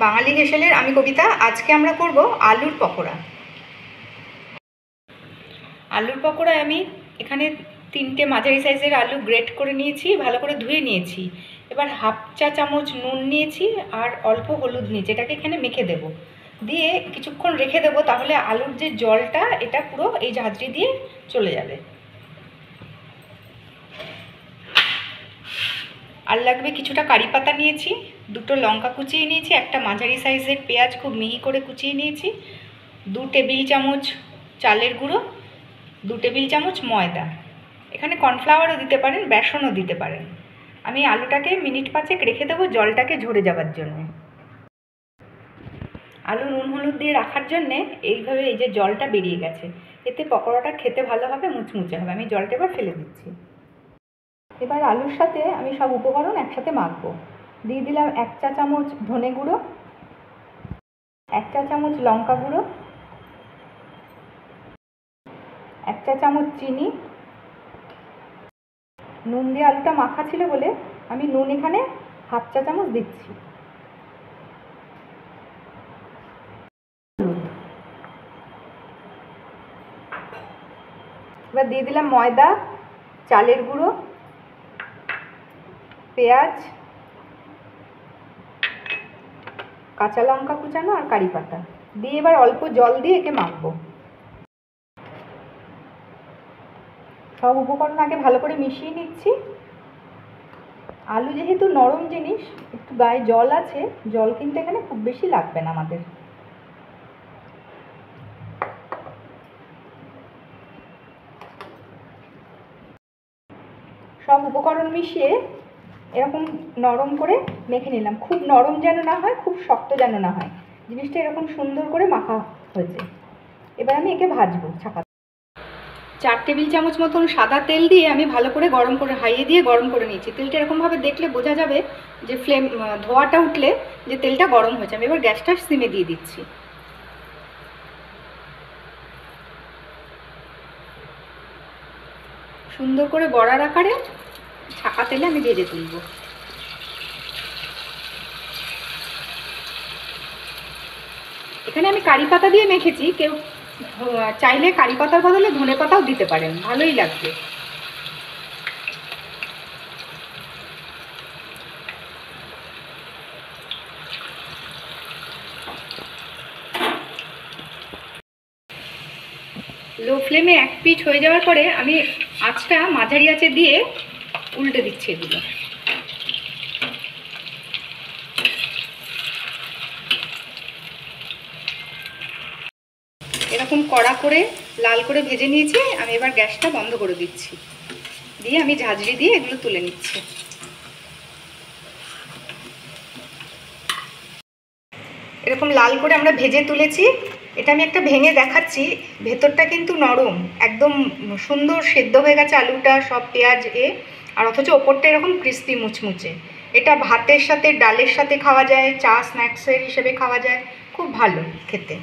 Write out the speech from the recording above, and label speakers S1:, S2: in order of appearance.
S1: বাঙালি হেসেলের আমি কবিতা। আজকে আমরা করব আলুর পকোড়া। আলুর পকোড়ায় আমি এখানে 3টে মাঝারি সাইজের আলু গ্রেট করে নিয়েছি, ভালো করে ধুয়ে নিয়েছি। এবার হাফ চা চামচ নুন নিয়েছি আর অল্প হলুদ নিয়েছি, এটাকে এখানে মেখে দেব, দিয়ে কিছুক্ষণ রেখে দেবো, তাহলে আলুর যে জলটা এটা পুরো এই ঝাঁঝরি দিয়ে চলে যাবে। আর লাগবে কিছুটা কারি পাতা নিয়েছি, 2টো লঙ্কা কুচিয়ে নিয়েছি, একটা মাঝারি সাইজের পেঁয়াজ খুব মিহি করে কুচিয়ে নিয়েছি, 2 টেবিল চামচ চালের গুঁড়ো, 2 টেবিল চামচ ময়দা। এখানে কর্নফ্লাওয়ারও দিতে পারেন, বেসনও দিতে পারেন। আমি আলুটাকে মিনিট 5 রেখে দেবো জলটাকে ঝরে যাওয়ার জন্য। আলু নুন হলুদ দিয়ে রাখার জন্যে এইভাবে এই যে জলটা বেরিয়ে গেছে, এতে পকোড়াটা খেতে ভালো হবে, মুচমুচে হবে। আমি জলটা এবার ফেলে দিচ্ছি। এবার আলুর সাথে আমি সব উপকরণ একসাথে মাখবো। দিয়ে দিলাম 1 চা চামচ ধনে গুঁড়ো, 1 চা চামচ লঙ্কা গুঁড়ো, 1 চা চামচ চিনি। নুন দিয়ে আলুটা মাখা ছিল বলে আমি নুন এখানে হাফ চা চামচ দিচ্ছি। এবার দিয়ে দিলাম ময়দা, চালের গুঁড়ো, পেঁয়াজ, কাঁচা লঙ্কা কুচানো আর কারি পাতা দিয়ে এবার অল্প জল দিয়ে একে মাখবো। সব উপকরণ আগে ভালো করে মিশিয়ে নিচ্ছি। আলু যেহেতু নরম জিনিস, একটু গায়ে জল আছে, জল কিন্তু এখানে খুব বেশি লাগবে না আমাদের। সব উপকরণ মিশিয়ে এরকম নরম করে মেখে নিলাম। খুব নরম যেন না হয়, খুব শক্ত যেন না হয়, জিনিসটা এরকম সুন্দর করে মাখা হয়েছে। এবার আমি একে ভাজবো। 4 টেবিল চামচ মতন সাদা তেল দিয়ে আমি ভালো করে গরম করে হাইয়ে দিয়ে গরম করে নিয়েছি। তেলটা এরকমভাবে দেখলে বোঝা যাবে যে ধোঁয়াটা উঠলে যে তেলটা গরম হয়েছে। আমি এবার গ্যাসটা সিমে দিয়ে দিচ্ছি। সুন্দর করে বড়ার আকারে ছাকা তেলে আমি ভেজে তুলব। এখানে আমি কারি পাতা দিয়ে মেখেছি, কেউ চাইলে কারি পাতার বদলে ধনে পাতাও দিতে পারেন, ভালোই লাগবে। লো ফ্লেমে 1 পিঠ হয়ে যাওয়ার পরে আমি আঁচটা মাঝারি আঁচে দিয়ে উল্টে দিচ্ছি এগুলো। এরকম কড়া করে লাল করে ভেজে নিয়েছি। আমি এবার গ্যাসটা বন্ধ করে দিচ্ছি, দিয়ে আমি ঝাঁঝরি দিয়ে এগুলো তুলে নিচ্ছি। এরকম লাল করে আমরা ভেজে তুলেছি। এটা আমি একটা ভেঙে দেখাচ্ছি, ভেতরটা কিন্তু নরম, একদম সুন্দর সেদ্ধ হয়ে গেছে আলুটা, সব পেঁয়াজ আর অথচ ওপরটা এরকম ক্রিস্পি মুচমুচে। এটা ভাতের সাথে, ডালের সাথে খাওয়া যায়, চা স্ন্যাক্সের হিসেবে খাওয়া যায়, খুব ভালো খেতে।